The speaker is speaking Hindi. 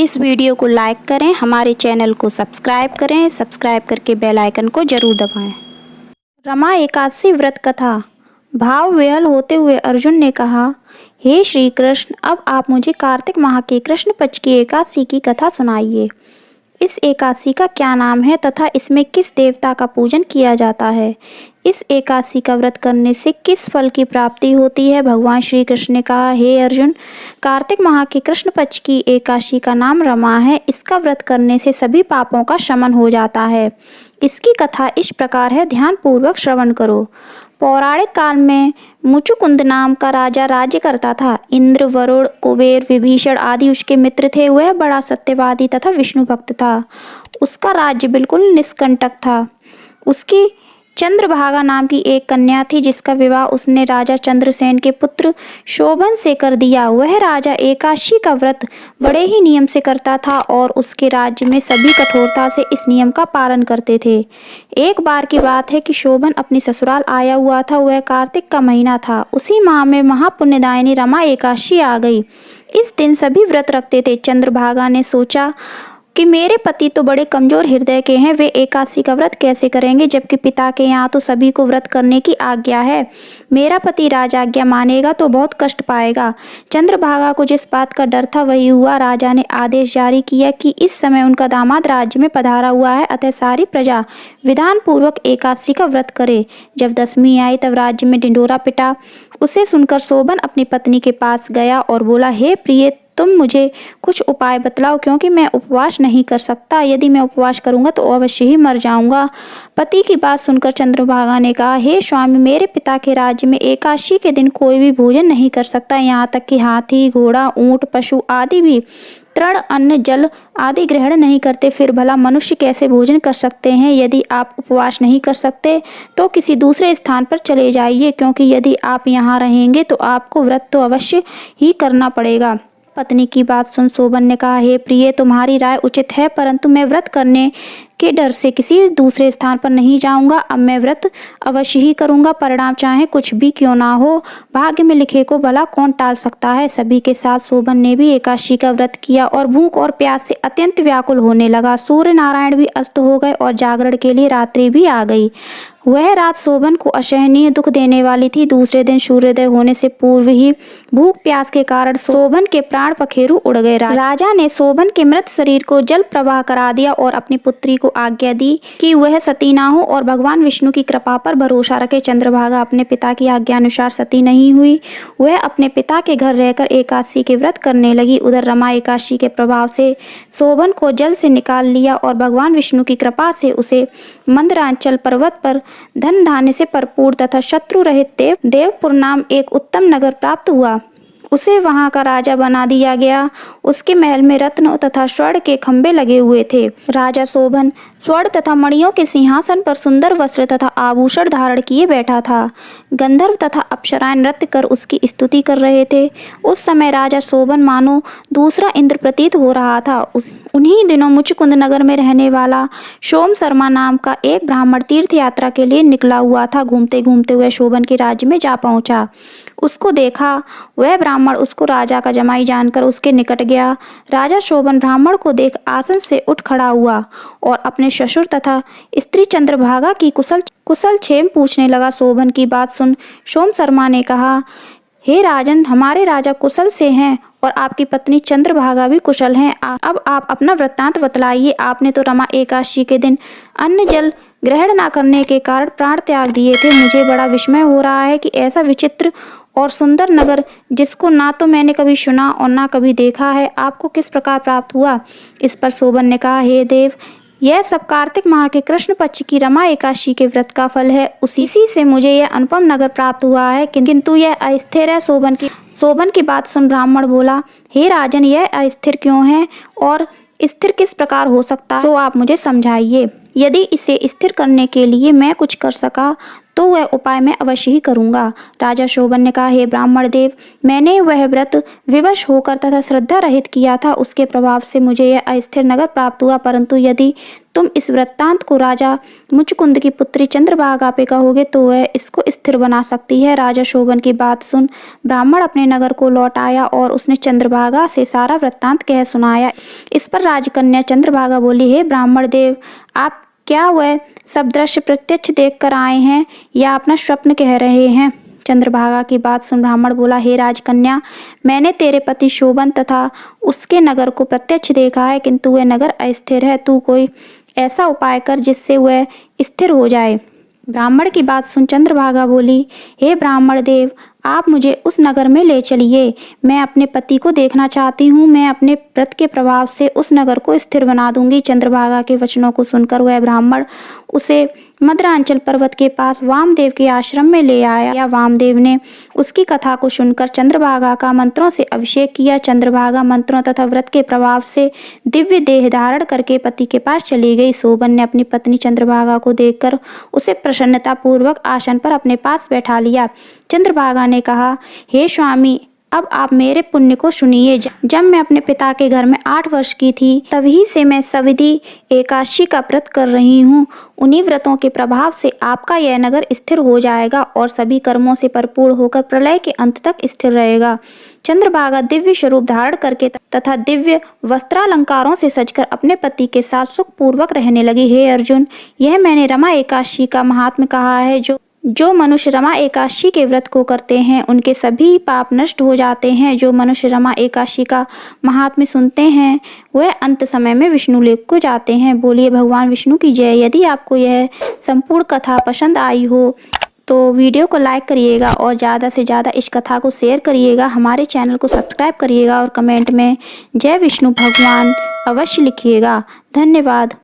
इस वीडियो को लाइक करें, हमारे चैनल को सब्सक्राइब करें, सब्सक्राइब करके बेल आइकन को जरूर दबाएं। रमा एकादशी व्रत कथा। भाव विह्वल होते हुए अर्जुन ने कहा, हे श्री कृष्ण, अब आप मुझे कार्तिक माह के कृष्ण पक्ष की एकादशी की कथा सुनाइए। इस एकादशी का क्या नाम है तथा इसमें किस देवता का पूजन किया जाता है? इस एकादशी का व्रत करने से किस फल की प्राप्ति होती है? भगवान श्री कृष्ण ने कहा, हे अर्जुन, कार्तिक माह के कृष्ण पक्ष की एकादशी का नाम रमा है। इसका व्रत करने से सभी पापों का शमन हो जाता है। इसकी कथा इस प्रकार है, ध्यान पूर्वक श्रवण करो। पौराणिक काल में मुचुकुंद नाम का राजा राज्य करता था। इंद्र, वरुण, कुबेर, विभीषण आदि उसके मित्र थे। वह बड़ा सत्यवादी तथा विष्णु भक्त था। उसका राज्य बिल्कुल निष्कंटक था। उसकी चंद्रभागा नाम की एक कन्या थी, जिसका विवाह उसने राजा चंद्रसेन के पुत्र शोभन से कर दिया। वह राजा एकादशी का व्रत बड़े ही नियम से करता था और उसके राज्य में सभी कठोरता से इस नियम का पालन करते थे। एक बार की बात है कि शोभन अपनी ससुराल आया हुआ था। वह कार्तिक का महीना था। उसी माह में महापुण्यदायिनी रमा एकादशी आ गई। इस दिन सभी व्रत रखते थे। चंद्रभागा ने सोचा कि मेरे पति तो बड़े कमजोर हृदय के हैं, वे एकादशी का व्रत कैसे करेंगे, जबकि पिता के यहाँ तो सभी को व्रत करने की आज्ञा है। मेरा पति राजाज्ञा मानेगा तो बहुत कष्ट पाएगा। चंद्रभागा को जिस बात का डर था वही हुआ। राजा ने आदेश जारी किया कि इस समय उनका दामाद राज्य में पधारा हुआ है, अतः सारी प्रजा विधान पूर्वक एकादशी का व्रत करे। जब दशमी आई तब राज्य में ढिंढोरा पिटा। उसे सुनकर शोभन अपनी पत्नी के पास गया और बोला, हे प्रिय, तुम मुझे कुछ उपाय बतलाओ, क्योंकि मैं उपवास नहीं कर सकता। यदि मैं उपवास करूंगा तो अवश्य ही मर जाऊंगा। पति की बात सुनकर चंद्रभागा ने कहा, हे स्वामी, मेरे पिता के राज्य में एकादशी के दिन कोई भी भोजन नहीं कर सकता। यहाँ तक कि हाथी, घोड़ा, ऊंट, पशु आदि भी तृण, अन्न, जल आदि ग्रहण नहीं करते। फिर भला मनुष्य कैसे भोजन कर सकते हैं? यदि आप उपवास नहीं कर सकते तो किसी दूसरे स्थान पर चले जाइए, क्योंकि यदि आप यहाँ रहेंगे तो आपको व्रत तो अवश्य ही करना पड़ेगा। पत्नी की बात सुन शोभन ने कहा, हे प्रिय, तुम्हारी राय उचित है, परंतु मैं व्रत करने के डर से किसी दूसरे स्थान पर नहीं जाऊंगा। अब मैं व्रत अवश्य ही करूंगा, परिणाम चाहे कुछ भी क्यों ना हो। भाग्य में लिखे को भला कौन टाल सकता है। सभी के साथ शोभन ने भी एकादशी का व्रत किया और भूख और प्यास से अत्यंत व्याकुल होने लगा। सूर्य नारायण भी अस्त हो गए और जागरण के लिए रात्रि भी आ गई। वह रात शोभन को असहनीय दुख देने वाली थी। दूसरे दिन सूर्योदय होने से पूर्व ही भूख प्यास के कारण शोभन के प्राण पखेरु उड़ गए। राजा ने शोभन के मृत शरीर को जल प्रवाह करा दिया और अपनी पुत्री को आज्ञा दी कि वह सती ना हो और भगवान विष्णु की कृपा पर भरोसा रखे। चंद्रभागा अपने पिता की आज्ञा अनुसार सती नहीं हुई। वह अपने पिता के घर रहकर एकादशी के व्रत करने लगी। उधर रमा एकादशी के प्रभाव से शोभन को जल से निकाल लिया और भगवान विष्णु की कृपा से उसे मंदरांचल पर्वत पर धन धान्य से भरपूर तथा शत्रु रहित देवपुर नाम एक उत्तम नगर प्राप्त हुआ। उसे वहां का राजा बना दिया गया। उसके महल में रत्न तथा स्वर्ण के खंभे लगे हुए थे। राजा शोभन स्वर्ण तथा मणियों के सिंहासन पर सुंदर वस्त्र तथा आभूषण धारण किए बैठा था। गंधर्व तथा अप्सराएं नृत्य कर उसकी स्तुति कर रहे थे। उस समय राजा शोभन मानो दूसरा इंद्र प्रतीत हो रहा था। उन्हीं दिनों मुचुकुंद नगर में रहने वाला सोम शर्मा नाम का एक ब्राह्मण तीर्थ यात्रा के लिए निकला हुआ था। घूमते घूमते हुए शोभन के राज्य में जा पहुंचा। उसको देखा। वह ब्राह्मण उसको राजा का जमाई जानकर उसके निकट गया। राजा शोभन ब्राह्मण को देख आसन से उठ खड़ा हुआ और अपने ससुर तथा स्त्री चंद्रभागा की कुशल क्षेम पूछने लगा। शोभन की बात सुन सोम शर्मा ने कहा, हे राजन, हमारे राजा कुशल से हैं और आपकी पत्नी चंद्रभागा भी कुशल हैं। अब आप अपना वृत्तांत बतलाइए। आपने तो रमा एकादशी के दिन अन्न जल ग्रहण न करने के कारण प्राण त्याग दिए थे। मुझे बड़ा विस्मय हो रहा है कि ऐसा विचित्र और सुंदर नगर, जिसको ना तो मैंने कभी सुना और ना कभी देखा है, आपको किस प्रकार प्राप्त हुआ। इस पर शोभन ने कहा, हे देव, यह सब कार्तिक माह के कृष्ण पक्ष की रमा एकादशी के व्रत का फल है। उसी से मुझे यह अनुपम नगर प्राप्त हुआ है, किंतु यह अस्थिर है। शोभन की बात सुन ब्राह्मण बोला, हे राजन, यह अस्थिर क्यों है और स्थिर किस प्रकार हो सकता है, सो आप मुझे समझाइए। यदि इसे स्थिर करने के लिए मैं कुछ कर सका तो वह उपाय मैं अवश्य ही करूँगा। राजा शोभन ने कहा, हे ब्राह्मण देव, मैंने वह व्रत विवश होकर तथा श्रद्धा रहित किया था, उसके प्रभाव से मुझे यह अस्थिर नगर प्राप्त हुआ। परंतु यदि तुम इस वृत्तांत को राजा मुचकुंद की पुत्री चंद्रभागा पे कहोगे तो वह इसको स्थिर बना सकती है। राजा शोभन की बात सुन ब्राह्मण अपने नगर को लौट आया और उसने चंद्रभागा से सारा वृत्तांत कह सुनाया। इस पर राजकन्या चंद्रभागा बोली, हे ब्राह्मण देव, आप क्या वह सब दृश्य प्रत्यक्ष देख कर आए हैं या अपना स्वप्न कह रहे हैं? चंद्रभागा की बात सुन ब्राह्मण बोला, हे राजकन्या, मैंने तेरे पति शोभन तथा उसके नगर को प्रत्यक्ष देखा है, किंतु वह नगर अस्थिर है। तू कोई ऐसा उपाय कर जिससे वह स्थिर हो जाए। ब्राह्मण की बात सुन चंद्रभागा बोली, हे ब्राह्मण देव, आप मुझे उस नगर में ले चलिए। मैं अपने पति को देखना चाहती हूँ। मैं अपने व्रत के प्रभाव से उस नगर को स्थिर बना दूंगी। चंद्रभागा के वचनों को सुनकर वह ब्राह्मण उसे मद्रांचल पर्वत के पास वामदेव के आश्रम में ले आया। वामदेव ने उसकी कथा को सुनकर चंद्रभागा का मंत्रों से अभिषेक किया। चंद्रभागा मंत्रों तथा व्रत के प्रभाव से दिव्य देह धारण करके पति के पास चली गई। शोभन ने अपनी पत्नी चंद्रभागा को देखकर उसे प्रसन्नता पूर्वक आसन पर अपने पास बैठा लिया। चंद्रभागा ने कहा, हे स्वामी, अब आप मेरे पुण्य को सुनिए। जब मैं अपने पिता के घर में 8 वर्ष की थी, तभी से मैं सविधि एकादशी का व्रत कर रही हूँ। उन्हीं व्रतों के प्रभाव से आपका यह नगर स्थिर हो जाएगा और सभी कर्मों से भरपूर होकर प्रलय के अंत तक स्थिर रहेगा। चंद्रभागा दिव्य स्वरूप धारण करके तथा दिव्य वस्त्रालंकारों से सजकर अपने पति के साथ सुखपूर्वक रहने लगी। हे अर्जुन, यह मैंने रमा एकादशी का महात्म्य कहा है। जो मनुष्य रमा एकादशी के व्रत को करते हैं उनके सभी पाप नष्ट हो जाते हैं। जो मनुष्य रमा एकादशी का महात्म्य सुनते हैं वह अंत समय में विष्णु लोक को जाते हैं। बोलिए भगवान विष्णु की जय। यदि आपको यह संपूर्ण कथा पसंद आई हो तो वीडियो को लाइक करिएगा और ज़्यादा से ज़्यादा इस कथा को शेयर करिएगा। हमारे चैनल को सब्सक्राइब करिएगा और कमेंट में जय विष्णु भगवान अवश्य लिखिएगा। धन्यवाद।